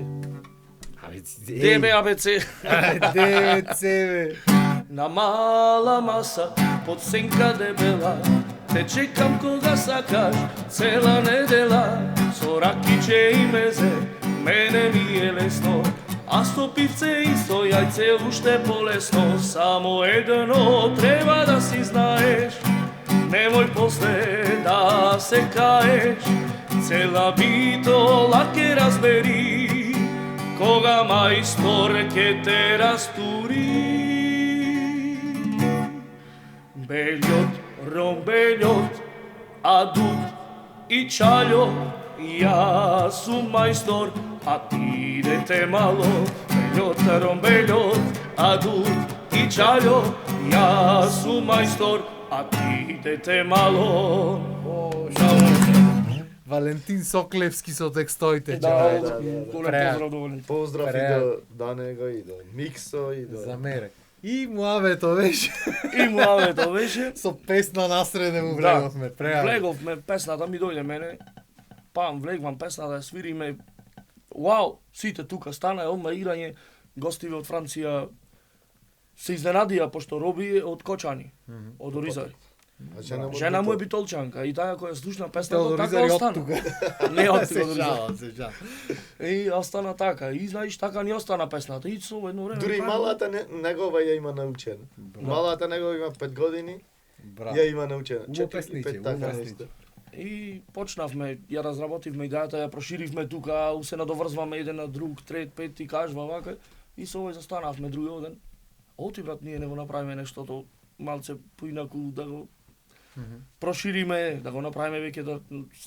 Speaker 1: Ей,
Speaker 2: DBABC.
Speaker 1: ДЦ, бе.
Speaker 2: На мала маса, под сенка дебела, те чекам кога сакаш, цела недела, со ракиче и мезе, мене ми е лесно, а со пивце и со јајце уште полесно, само едно треба да си знаеш, немој после да се каеш, цела битола ке разбери, кога мајстор ке те растури. Белјот, ромбелјот, адут и чаљот, јас сум мајстор, а ти дете мало. Белјот, ромбелјот, адут и чаљот, јас сум мајстор, а ти дете мало.
Speaker 1: Валентин Соклевски со текстоите.
Speaker 2: Да,
Speaker 1: човече.
Speaker 2: голем
Speaker 1: Преа.
Speaker 2: поздрав до Валентин.
Speaker 3: Поздрав и
Speaker 1: Преа.
Speaker 3: до Данего и до Миксо и до...
Speaker 1: За мене. И муавето беше.
Speaker 2: И муавето беше.
Speaker 1: Со песна насреде му влеговме. Преа.
Speaker 2: Влеговме, песната ми дојде мене. Пам, влегвам песната, да свириме. Вау, сите тука стана, одма играње. Гостиве од Франција се изненадија, пошто Роби е од Кочани, од Оризари.
Speaker 3: А
Speaker 2: Жена му е битолчанка и таа која слушна песната,
Speaker 1: Од
Speaker 2: така
Speaker 1: Оризари од
Speaker 2: остана.
Speaker 1: тука.
Speaker 2: Не од
Speaker 1: Се
Speaker 2: тука од Оризари.
Speaker 1: жалам, се жалам.
Speaker 2: И остана така. И знаеш, така ни остана песната. И со едно време.
Speaker 3: Дури
Speaker 2: правим-
Speaker 3: малата негова ја има научена. Малата негова има 5 години,
Speaker 1: Браво.
Speaker 3: ја има научена.
Speaker 1: Убаво
Speaker 3: 4
Speaker 1: песниче,
Speaker 3: 5
Speaker 1: убаво
Speaker 3: така
Speaker 1: песниче.
Speaker 3: нешто.
Speaker 2: И почнавме, ја разработивме идејата, ја проширивме тука, се надоврзваме еден на друг, трет, пет и кажва вака. И со овој застанавме другиот ден. Оти брат, ние не го направиме нештото малце поинаку, да го прошириме, да го направиме веќе да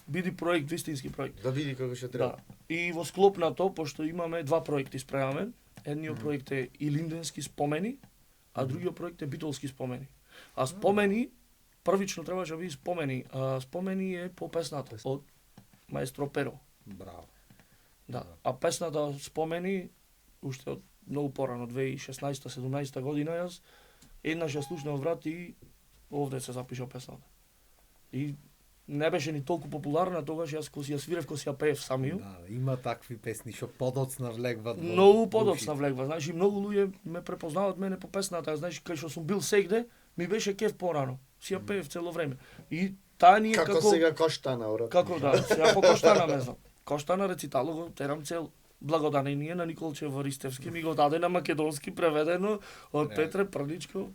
Speaker 2: биде проект, вистински проект.
Speaker 3: Да види како ќе
Speaker 2: Да.
Speaker 3: треба.
Speaker 2: И во склоп на то, пошто имаме два проекти спремаме, едниот проект е Илинденски спомени, а другиот проект е Битолски спомени. А спомени, првично требаше да биде спомени, а спомени е по песната од маестро Перо.
Speaker 1: Браво.
Speaker 2: Да. А песната спомени, уште од многу порано, 2016-17 година јас, еднаш ја слушнав брат и овде се запишал песната. И не беше ни толку популарна, тогаш јас кој си ја свирев, кој си ја пеев самиот.
Speaker 1: Да, има такви песни што подоцна влегват. во
Speaker 2: Многу подоцна
Speaker 1: ушите.
Speaker 2: влегва, знаеш, и многу луѓе ме препознаваат мене по песната, знаеш, кај што сум бил сегде, ми беше кеф порано, си ја пеев цело време. И таа ни е
Speaker 3: Како сега Коштана, брат.
Speaker 2: Како да, сега по Коштана ме знам. Коштана рецитало го терам цел. Благодарение на Николче Ристевски ми го даде на македонски преведено од
Speaker 1: Преа.
Speaker 2: Петре Прничко.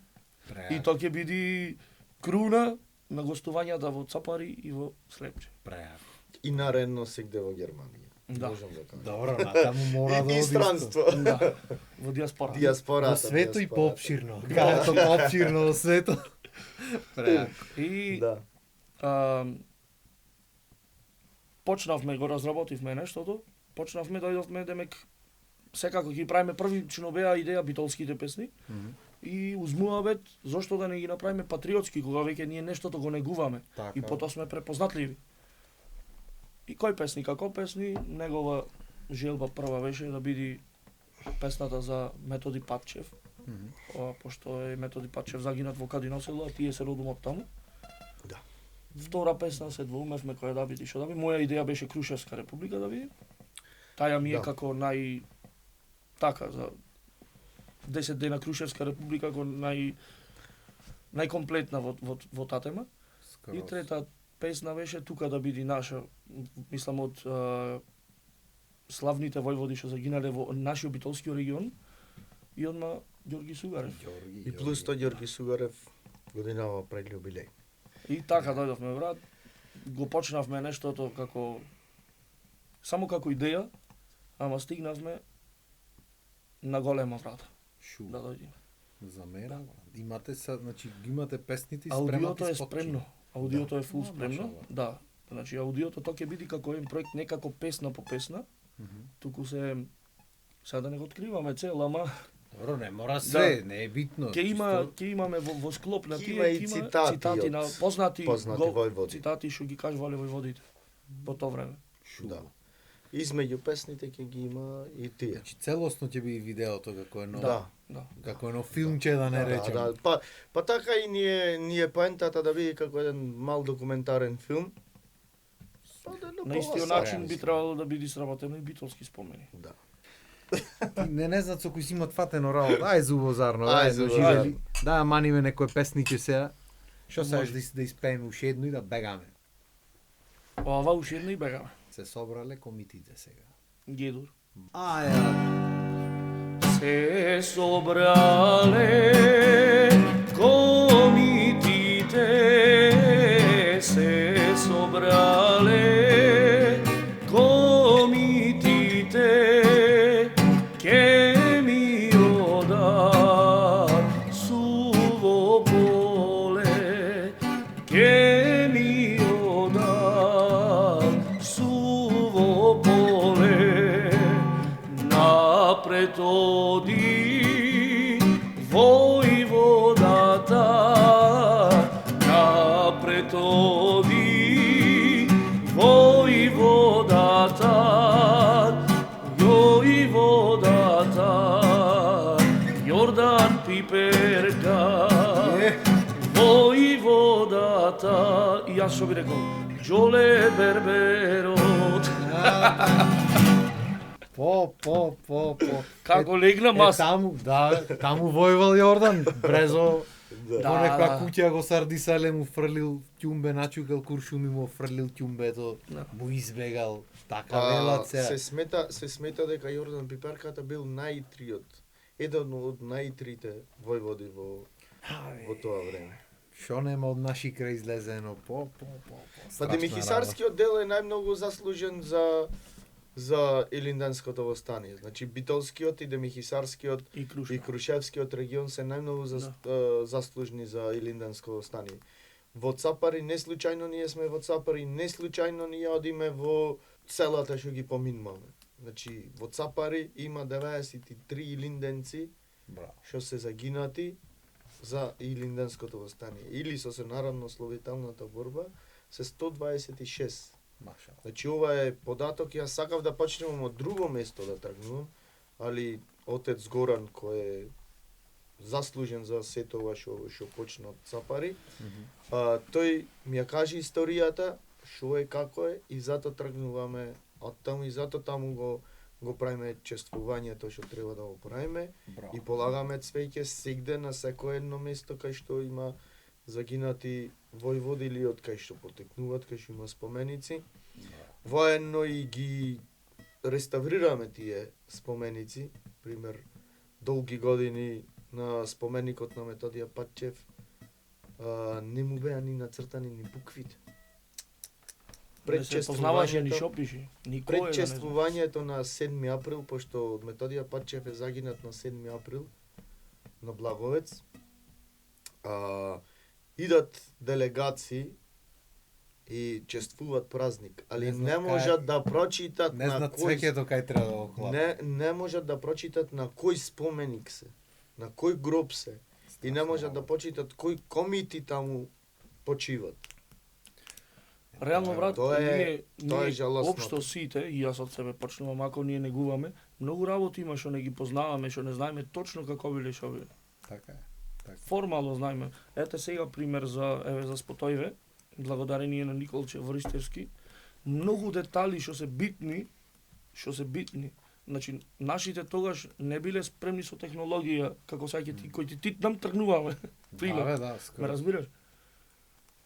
Speaker 1: Преа,
Speaker 2: И тоа ќе биде круна на гостувањата во Цапари и во Слепче.
Speaker 1: преа.
Speaker 3: И наредно сегде во Германија.
Speaker 2: Да.
Speaker 3: Можам да кажам.
Speaker 1: Добро, натаму мора да
Speaker 3: И
Speaker 1: оди
Speaker 3: странство.
Speaker 2: Да, во диаспора.
Speaker 3: Диаспората.
Speaker 1: Во свето и
Speaker 3: диаспората.
Speaker 1: поопширно. Каето поопширно во свето. Преа.
Speaker 2: И
Speaker 3: Да.
Speaker 2: почнавме, го разработивме нештото, почнавме, дојдовме, демек, секако ќе правиме првично беа идеја битолските песни, и узмуавет, зошто да не ги направиме патриотски, кога веќе ние нештото го негуваме,
Speaker 1: Така.
Speaker 2: и потоа сме препознатливи. И кој песни, како песни, негова желба прва беше да биде песната за Методи Патчев, пошто е Методи Патчев загинат во Кадино село, а тие се родумот таму.
Speaker 3: Да.
Speaker 2: Втора песна се двоумевме која да биде, што да биде. Моја идеја беше Крушевска република да биде. Таја ми е
Speaker 3: Да.
Speaker 2: како така за 10 дена Крушевска република како најкомплетна во таа тема.
Speaker 1: Скоро.
Speaker 2: И трета песна беше тука да биде наша, мислам од славните војводи што загинале во нашиот битолски регион и одма Ѓорги Сугарев.
Speaker 1: Ѓорги,
Speaker 3: И плюс тоа Ѓорги Сугарев годинава пред јубилеј.
Speaker 2: И така дојдовме брат, го почнавме нештото како само како идеја, ама стигнавме на голема врата
Speaker 1: Шу.
Speaker 2: да дојдеме.
Speaker 1: За мене, имате са, значи ги имате песните и
Speaker 2: Аудиото е
Speaker 1: спотчи.
Speaker 2: спремно. Аудиото
Speaker 1: Да.
Speaker 2: е фул спремно.
Speaker 1: Машалла.
Speaker 2: Да. Значи аудиото тоа ќе биде како еден проект, не како песна по песна, туку се сега да не го откриваме цел, ама
Speaker 1: Добро, не мора све, не е битно.
Speaker 2: ќе имаме во склоп на
Speaker 3: Ќе
Speaker 2: тие
Speaker 3: има и
Speaker 2: ќе
Speaker 3: цитати
Speaker 2: на
Speaker 3: од
Speaker 2: познати
Speaker 3: војводи.
Speaker 2: цитати што ги кажувале војводите по тоа време.
Speaker 3: Да. Измеѓу песните ќе ги има и тие.
Speaker 1: Значи целосно ќе биде видеото како едно,
Speaker 3: Да.
Speaker 2: Да.
Speaker 1: како едно филмче да не речем.
Speaker 3: Да, да. Па така и ние поентата да биде како еден мал документарен филм.
Speaker 2: На истиот начин би требало да биде сработено и битолски спомени.
Speaker 3: Да.
Speaker 1: Не знат со кој си имат фатено работа. Ај зубозарно,
Speaker 3: Ај,
Speaker 1: ај живели. Да маниме некој песниче сега. Што сакаш да испееме уште едно и да бегаме.
Speaker 2: Ова уште едно и бегаме.
Speaker 1: Се собрале комитите сега.
Speaker 2: Гедур.
Speaker 1: Ај,
Speaker 2: Се собрале комитите, се собрале комитите, ке ми одат суво поле, ке ми одат суво поле, напред оди војводата, напред оди војводата, војводата, Јордан Пиперка, војводата, и јас што би рекол, Џоле Берберот.
Speaker 1: по.
Speaker 2: Како легна мас.
Speaker 1: Таму војвал Јордан, брезо.
Speaker 3: Да.
Speaker 1: По некоја
Speaker 2: да.
Speaker 1: куќа го сардисале, му фрлил ќумбе, начукал куршуми, му фрлил ќумбето,
Speaker 2: Да.
Speaker 1: му избегал. Така велат се.
Speaker 3: се смета дека Јордан Пиперката бил најтриот, еден од најтрите војводи во тоа време.
Speaker 1: Шо нема од наши крај излезено, по.
Speaker 3: Па
Speaker 1: Страшна
Speaker 3: Демихисарскиот дел е најмногу заслужен за Илинденското восстание. Значи Битолскиот и Демихисарскиот
Speaker 2: И Крушка.
Speaker 3: и Крушевскиот регион се најмногу заслужни за Илинденско восстание. Во Цапари, не случајно ние сме во Цапари, не случајно ние одиме во селата што ги поминуваме. Значи, во Цапари има 93 илинденци
Speaker 1: Браво.
Speaker 3: што се загинати за Илинденското восстание. Или со се народно-ослободителната борба, се 126.
Speaker 1: Маша.
Speaker 3: Значи, ова е податок, јас сакав да почнем од друго место да тргнувам, али отец Горан, кој е заслужен за сето ова што почна од Цапари, тој ми ја кажи историјата, што е, како е, и затоа тргнуваме од таму, и затоа таму го правиме чествувањето што треба да го правиме,
Speaker 1: Браво.
Speaker 3: и полагаме цвеќе сегде на секое едно место кај што има загинати војводи или од кај што потекнуваат, кај што има споменици. Воено и ги реставрираме тие споменици, пример долги години на споменикот на Методија Патчев, не му беа ни нацртани ни буквите.
Speaker 2: Не се познаваше ни шо пише. Никој
Speaker 3: Предчествувањето на 7 април, пошто Методија Патчев е загинат на 7 април на Благовец, идат делегации и чествуваат празник, али не можат да прочитат
Speaker 1: Не
Speaker 3: на
Speaker 1: знаат
Speaker 3: кој
Speaker 1: цвеќето кај треба да го клапат.
Speaker 3: не можат да прочитат на кој споменик се, на кој гроб се, и не можат да почитат кој комити таму почиват.
Speaker 2: Реално, брат,
Speaker 3: Тоа е
Speaker 2: ние
Speaker 3: жалосно.
Speaker 2: општо сите, и јас од себе почнувам, ако ние негуваме, многу работи има што не ги познаваме, што не знаеме точно како биле шо биле.
Speaker 1: Така е.
Speaker 2: Формално знаеме. Ете сега пример за Спотојве, благодарение на Николче Вористевски, многу детали што се битни. Значи, нашите тогаш не биле спремни со технологија, како саќе ти, кој ти нам тргнуваме. Пример.
Speaker 1: Да,
Speaker 2: Ме
Speaker 1: скоро.
Speaker 2: разбираш?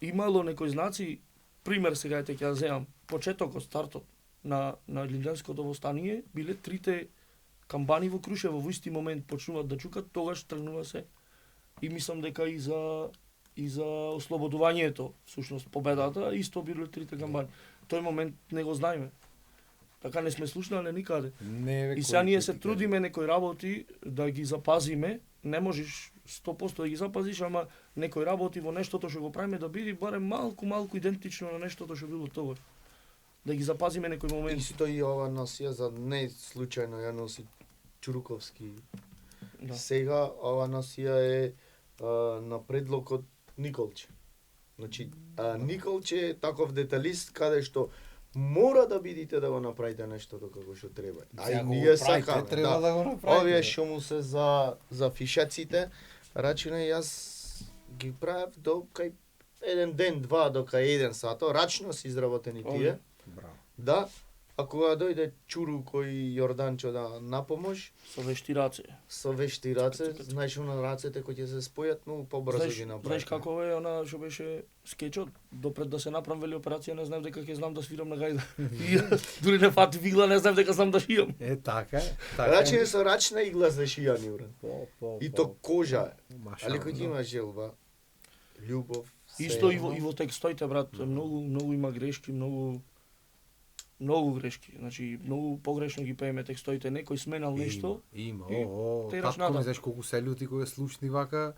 Speaker 2: Имало некои знаци, пример сега ќе ја земам, почетокот, стартот на Илинденското восстание биле трите камбани во Крушево во исти момент почнуваат да чукат, тогаш тргнува се. И мислам дека и за ослободувањето, всушност победата, исто биле трите камбани. Тој момент не го знаеме. Така не сме слушнале никаде.
Speaker 1: Не,
Speaker 2: И сега ние се трудиме некои работи да ги запазиме, не можеш 100% да ги запазиш, ама некои работи во нештото што го правиме да биде барем малку идентично на нештото што било тогаш. Да ги запазиме некои моменти.
Speaker 3: Исто и ова носија, за не случајно ја носи Чуруковски.
Speaker 2: Да.
Speaker 3: Сега ова носија е на предлог од Николче. Значи, Николче е таков деталист каде што мора да бидите да го направите нештото како што треба. А и ние сакаме.
Speaker 1: Треба да го направите.
Speaker 3: Овие што му се за фишеците, рачине јас ги правев до кај еден ден, два, до кај 1 сато, рачно се изработени тие.
Speaker 1: Браво.
Speaker 3: Да, а кога дојде Чуру кој Јорданчо да напомош,
Speaker 2: Со вешти раце.
Speaker 3: со вешти раце, знаеш на рацете кои ќе се спојат, многу побрзо ги направи.
Speaker 2: Знаеш како е она што беше скечот, допред да се направам вели операција, не знаев дека ќе знам да свирам на гајда. И дури не фати игла, не знаев дека знам да шијам.
Speaker 1: Така е. Така
Speaker 3: Рачи е со рачна игла за шијани, уран. И то кожа.
Speaker 1: Машалла,
Speaker 3: Али кој
Speaker 1: да.
Speaker 3: има желба, љубов,
Speaker 2: Исто и во текстоите, брат, многу има грешки, многу грешки. Значи, многу погрешно ги пееме текстоите. Некој сменал нешто.
Speaker 1: Има.
Speaker 2: и тераш
Speaker 1: Татко ми
Speaker 2: надам.
Speaker 1: знаеш колку се лјути кои слушни вака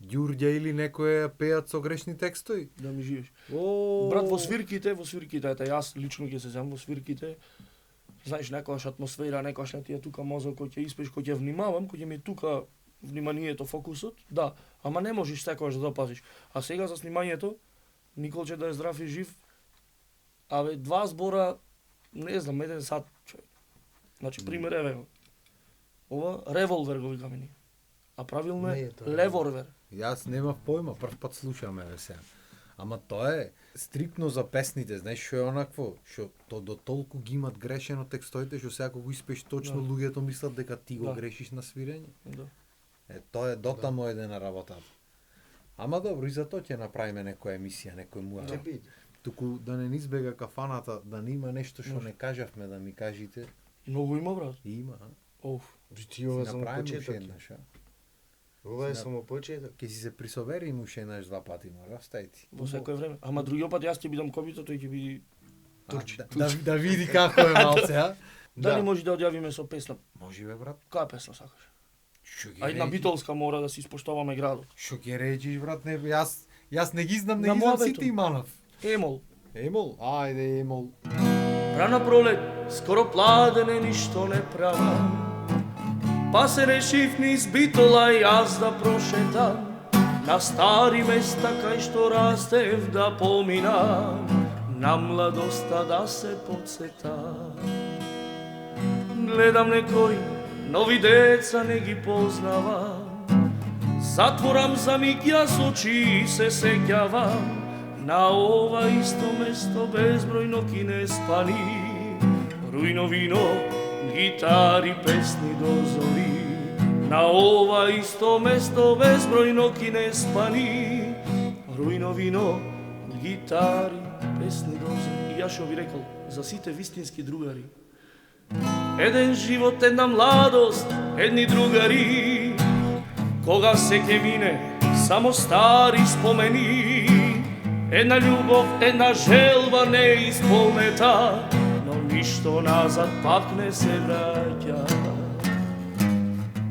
Speaker 1: Ѓурѓа или некој пеат со грешни текстови.
Speaker 2: Да ми живееш.
Speaker 1: О,
Speaker 2: Брат, во свирките, ета јас лично ќе се земам во свирките. Знаеш, некојаш атмосфера, некојаш не ти е тука мозок кој ќе испеш, кој ќе внимавам, кој ќе ми е тука вниманието, фокусот. Да, ама не можеш секогаш да допазиш. А сега за снимањето, Николче да е здрав и жив, абе, 2 збора, не знам, 1 сат, човек. Значи, пример еве го. Ова револвер го викаме ние. А правилно
Speaker 3: Не
Speaker 2: е
Speaker 3: е тоа
Speaker 2: леворвер.
Speaker 1: Јас немав појма, прв пат слушаме еве сега. Ама тоа е стриктно за песните, знаеш што е онакво, што то до толку ги имат грешено текстоите, што сега кога го испееш точно
Speaker 2: Да.
Speaker 1: луѓето мислат дека ти го
Speaker 2: Да.
Speaker 1: грешиш на свирење.
Speaker 2: Да.
Speaker 1: Тоа е дотамо едена работата. Ама добро, и за тоа ќе направиме некоја емисија, некој муа.
Speaker 3: Ќе биде.
Speaker 1: Туку да не низбега кафаната, да не има нешто што
Speaker 2: Може.
Speaker 1: не кажавме да ми кажите,
Speaker 2: Многу има, брат.
Speaker 1: има, а?
Speaker 2: Оф.
Speaker 3: Ти ова
Speaker 1: Си
Speaker 3: само
Speaker 1: направиме уште
Speaker 3: почеток.
Speaker 1: еднаш, а?
Speaker 3: Ова е
Speaker 1: Си
Speaker 3: само почеток.
Speaker 1: Ќе си се присоверим уште еднаш 2 пати, мора, стајти.
Speaker 2: Во секое време. Ама другиот пат јас ќе бидам кобито, тој ќе биде турче.
Speaker 1: Да види како е малце, а?
Speaker 2: Дали може да одјавиме со песна?
Speaker 1: Може бе, брат.
Speaker 2: Која песна сакаш?
Speaker 1: Што ги
Speaker 2: Ајде на
Speaker 1: речиш?
Speaker 2: Битолска мора да си испоштоваме градот.
Speaker 1: Што ќе речиш, брат? Не, јас не ги знам, не
Speaker 2: На
Speaker 1: ги знам
Speaker 2: муабетот.
Speaker 1: сите иманов.
Speaker 2: Емол.
Speaker 1: Емол, ајде Емол.
Speaker 2: Рана пролет, скоро пладене, ништо не правам. Па се решив низ Битола јас да прошетам. На стари места кај што растев да поминам. На младоста да се подсетам. Гледам некои нови деца, не ги познавам. Затворам за миг јас очи и се сеќавам на ова исто место безброј ноќи не спани. Рујно вино, гитари, песни до зори. На ова исто место безброј ноќи не спани. Рујно вино, гитари, песни до зори. И јас што би рекол за сите вистински другари. Еден живот, една младост, едни другари. Кога се ќе мине, само стари спомени. Една љубов, една желба неисполнета, но ништо назад пак не се враќа.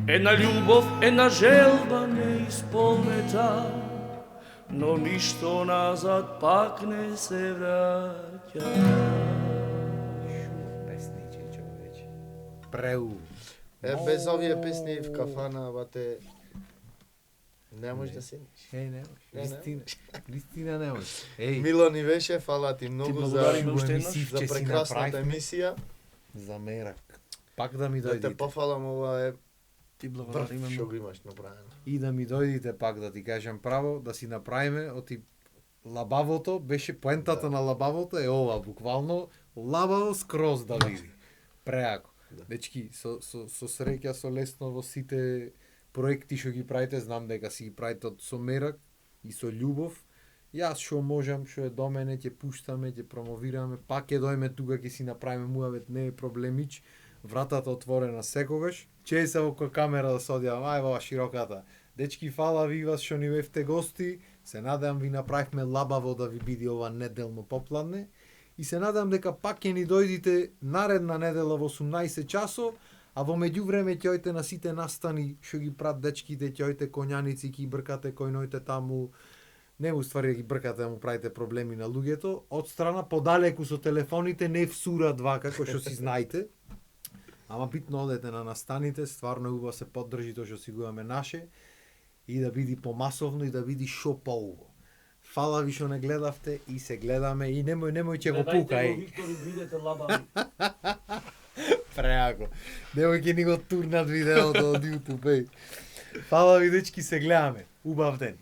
Speaker 2: Една љубов, една желба неисполнета, но ништо назад пак не се враќа.
Speaker 1: Песниче, човече. Преу.
Speaker 3: Без овие песни в кафана, бате, не можеш да седнеш.
Speaker 1: Не
Speaker 3: Не,
Speaker 1: вистина. Вистина не може. Еј,
Speaker 3: Мило ни беше, фала ти многу за,
Speaker 2: благодариме уште еднаш.
Speaker 3: за прекрасната емисија.
Speaker 1: За мерак. Пак да ми
Speaker 3: Да те
Speaker 1: дојдете.
Speaker 3: пофалам, ова е
Speaker 2: Ти
Speaker 3: врв
Speaker 2: благодариме
Speaker 3: што
Speaker 2: многу.
Speaker 3: го имаш направено.
Speaker 1: И да ми дојдите пак да ти кажам право, да си направиме оти лабавото, беше поентата на лабавото е ова, буквално лабаво скроз да види. Преако.
Speaker 3: Да.
Speaker 1: Дечки, со среќа, со лесно во сите проекти што ги правите, знам дека си ги правите со мерак и со љубов. Јас што можам, што е до мене, ќе пуштаме, ќе промовираме, пак ќе дојме тука, ќе си направиме муавет, не е проблемич. Вратата отворена секогаш. Че се око камера да се одјавам, ај во широката. Дечки, фала ви вас што ни бевте гости. Се надевам ви направивме лабаво да ви биде ова неделно попладне. И се надевам дека пак ќе ни дојдите наредна недела во 18 часов, а во меѓувреме ќе ојте на сите настани што ги прат дечките, ќе ојте конјаници, ќе бркате којнојте таму. Не уствари да ги бркате да му правите проблеми на луѓето. Од страна подалеку со телефоните не всурат вака, кој што си знаете. Ама битно одете на настаните, стварно е убаво се поддржи тоа што си го имаме наше и да биде помасовно и да биде шо поубаво. Фала ви што не гледавте и се гледаме и немој ќе го пука, еј.
Speaker 2: Виктор, видете лабави.
Speaker 1: Преако. Немој ќе ни го турнат видеото од YouTube, еј. Фала ви дечки, се гледаме. Убав ден.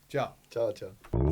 Speaker 1: Чао.
Speaker 3: Чао, чао.